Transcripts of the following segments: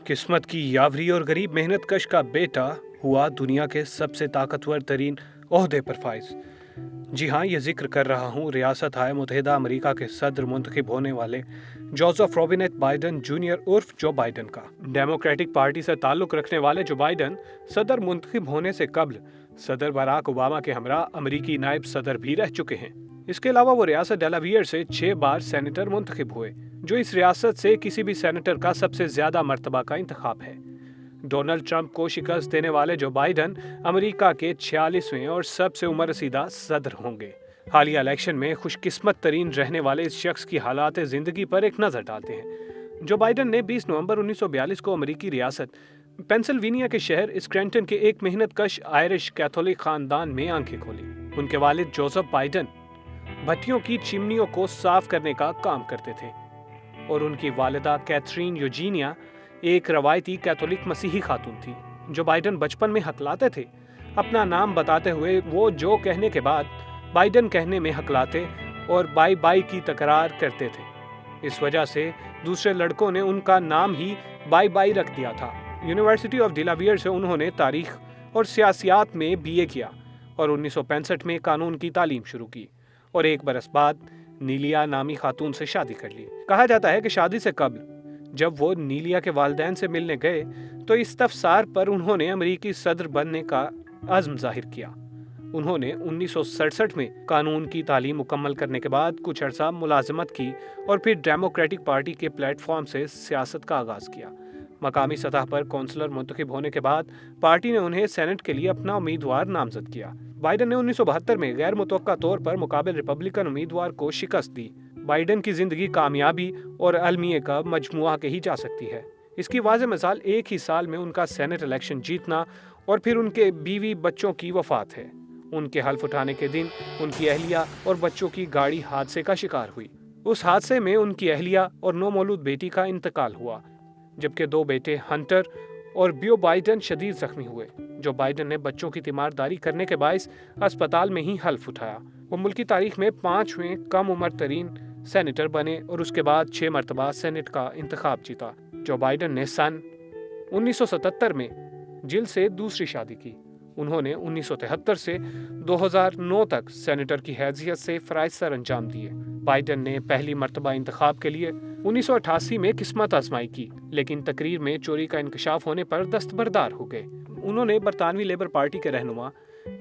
किस्मत की यावरी और गरीब मेहनत कश का बेटा हुआ दुनिया के सबसे ताकतवर तरीन ओहदे पर फाइज। जी हाँ, ये जिक्र कर रहा हूँ रियासत हाय मुतहदा अमेरिका के सदर मुंतखब होने वाले जोसेफ रॉबिनेट बाइडन जूनियर उर्फ जो बाइडन का। डेमोक्रेटिक पार्टी से ताल्लुक रखने वाले जो बाइडन सदर मुंतखब होने से कबल सदर बराक ओबामा के हमरा अमेरिकी नायब सदर भी रह चुके हैं। इसके अलावा वो रियासत डेलावियर से 6 बार सेनेटर मुंतखब हुए, जो इस रियासत से किसी भी सेनेटर का सबसे ज्यादा मर्तबा का इंतखाब है। डोनाल्ड ट्रंप को शिकस्त देने वाले जो बाइडन अमेरिका के 46वें और सबसे उम्र रसीदा सदर होंगे। हालिया इलेक्शन में खुशकिस्मत तरीन रहने वाले इस शख्स की हालात जिंदगी पर एक नजर डालते हैं। जो बाइडन ने 20 नवंबर 1942 को अमेरिकी रियासत पेंसिल्वेनिया के शहर स्क्रैंटन के एक मेहनत कश आयरिश कैथोलिक खानदान में आंखें खोली। उनके वालिद जोसेफ बाइडन भट्टियों की चिमनियों को साफ करने का काम करते थे और उनकी वालिदा कैथरीन यूजीनिया एक रवायती कैथोलिक मसीही खातून थी। जो बाइडन बचपन में हकलाते थे, अपना नाम बताते हुए वो जो कहने के बाद बाइडन कहने में हकलाते और बाई बाई की तकरार करते थे। इस वजह से दूसरे लड़कों ने उनका नाम ही बाई बाई रख दिया था। यूनिवर्सिटी ऑफ डेलावियर से उन्होंने तारीख और सियासियात में बीए किया और 1965 में कानून की तालीम शुरू की और 1 बरस बाद नीलिया नामी खातून से शादी कर ली। कहा जाता है कि शादी से कबल जब वो नीलिया के वालिदैन से मिलने गए तो इस्तफसार पर उन्होंने अमेरिकी सदर बनने का अज़्म जाहिर किया। उन्होंने 1967 में कानून की तालीम मुकम्मल करने के बाद कुछ अरसा मुलाजमत की और फिर डेमोक्रेटिक पार्टी के प्लेटफॉर्म से सियासत का आगाज किया। मकामी सतह पर कौंसलर मुंतखब होने के बाद पार्टी ने उन्हें सेनेट के लिए अपना उम्मीदवार नामजद किया। बाइडन ने 1972 में गैर मुतवक्का तौर पर मुकाबिल रिपब्लिकन उम्मीदवार को शिकस्त दी। बाइडन की जिंदगी कामयाबी और अलमिये का मजमुआ कही जा सकती है। इसकी वाज़ेह मिसाल एक ही साल में उनका सेनेट इलेक्शन जीतना और फिर उनके बीवी बच्चों की वफात है। उनके हल्फ उठाने के दिन उनकी अहलिया और बच्चों की गाड़ी हादसे का शिकार हुई। उस हादसे में उनकी अहलिया और नौमौलूद बेटी का इंतकाल हुआ, जबकि 2 बेटे हंटर और बियो बाइडन शदीद जख्मी हुए। जो बाइडन ने बच्चों की तीमारदारी करने के बायस अस्पताल में ही हल्फ उठाया। वो मुल्की तारीख में 5वें कम उम्र तरीन सेनेटर बने और उसके बाद 6 मरतबा सेनेट का इंतखाब जीता। जो बाइडन ने सन 1977 में जिल से दूसरी शादी की। उन्होंने 1973 से 2009 तक सेनेटर की हैसियत से फराइज सर अंजाम दिए। बाइडन ने पहली मरतबा इंतखाब के लिए 1988 में किस्मत आजमाई की, लेकिन तकरीर में चोरी का इंकशाफ होने पर दस्तबरदार हो गए। उन्होंने बरतानवी लेबर पार्टी के रहनुमा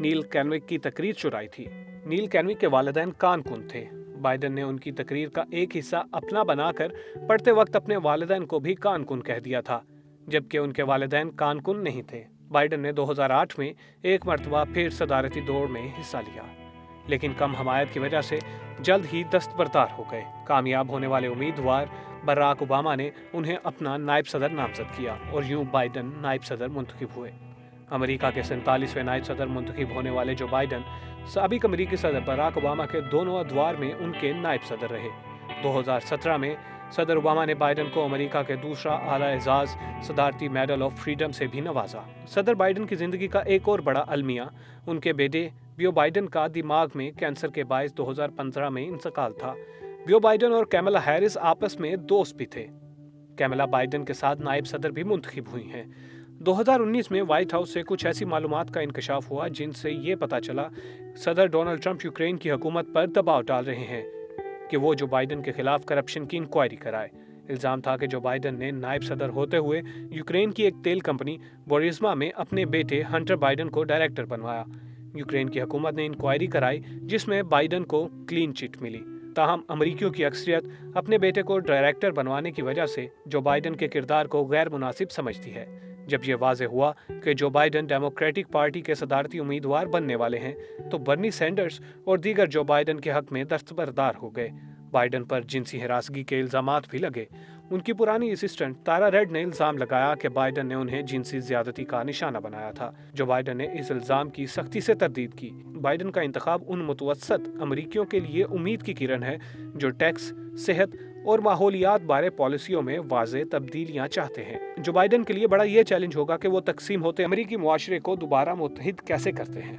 नील कैनविक की तकरीर चुराई थी। नील कैनविक के वालिदैन कानकुन थे। बाइडन ने उनकी तकरीर का एक हिस्सा अपना बनाकर पढ़ते वक्त अपने वालिदैन को भी कानकुन कह दिया था, जबकि उनके वालिदैन कानकुन नहीं थे। बाइडन ने 2008 में एक मरतबा फिर सदारती दौड़ में हिस्सा लिया, लेकिन कम हमायत की वजह से जल्द ही दस्तबरदार हो गए। कामयाब होने वाले उम्मीदवार बराक ओबामा ने उन्हें अपना नायब सदर नामजद किया और यूं बाइडन नायब सदर मुंतखब हुए। अमेरिका के 47वें नायब सदर मुंतखब होने वाले जो बाइडन साबिक अमेरिकी सदर बराक ओबामा के दोनों अदवार में उनके नायब सदर रहे। 2017 में सदर ओबामा ने बाइडन को अमेरिका के दूसरा आला एजाज सदारती मेडल ऑफ फ्रीडम से भी नवाजा। सदर बाइडन की जिंदगी का एक और बड़ा अलमिया उनके बेटे बियो बाइडन का दिमाग में कैंसर के बायस 2015 में इंतकाल था। बियो बाइडन और कैमला हैरिस आपस में दोस्त भी थे। कैमला बाइडन के साथ नायब सदर भी मुंतखब हुई हैं। 2019 में व्हाइट हाउस से कुछ ऐसी मालूमात का इंकशाफ हुआ जिनसे ये पता चला सदर डोनाल्ड ट्रंप यूक्रेन की हुकूमत पर दबाव डाल रहे हैं कि वो जो बाइडन के खिलाफ करप्शन की इंक्वायरी कराए। इल्ज़ाम था कि जो बाइडन ने नायब सदर होते हुए यूक्रेन की एक तेल कंपनी बोरिस्मा में अपने बेटे हंटर बाइडन को डायरेक्टर बनवाया। यूक्रेन की हुकूमत ने इंक्वायरी कराई जिसमें बाइडन को क्लीन चिट मिली। ताहम अमरीकियों की अक्सरियत अपने बेटे को डायरेक्टर बनवाने की वजह से जो बाइडन के किरदार को गैर मुनासिब समझती है। जब ये वाज़ेह हुआ कि जो बाइडन डेमोक्रेटिक पार्टी के सदारती उम्मीदवार बनने वाले हैं, तो बर्नी सैंडर्स और दीगर जो बाइडन के हक में दस्तबरदार हो गए। बाइडन पर जिनसी हिरासगी के इल्जामात भी लगे। उनकी पुरानी असिस्टेंट तारा रेड ने इल्जाम लगाया कि बाइडन ने उन्हें जिनसी ज्यादती का निशाना बनाया था। जो बाइडन ने इस इल्जाम की सख्ती से तरदीद की। बाइडन का इंतखाब उन मुतवस्सत अमरीकियों के लिए उम्मीद की किरण है जो टैक्स, सेहत और माहौलियात बारे पॉलिसियों में वाज़ेह तब्दीलियां चाहते हैं। जो बाइडन के लिए बड़ा ये चैलेंज होगा कि वो तकसीम होते अमरीकी मुआशरे को दोबारा मुत्तहिद कैसे करते हैं।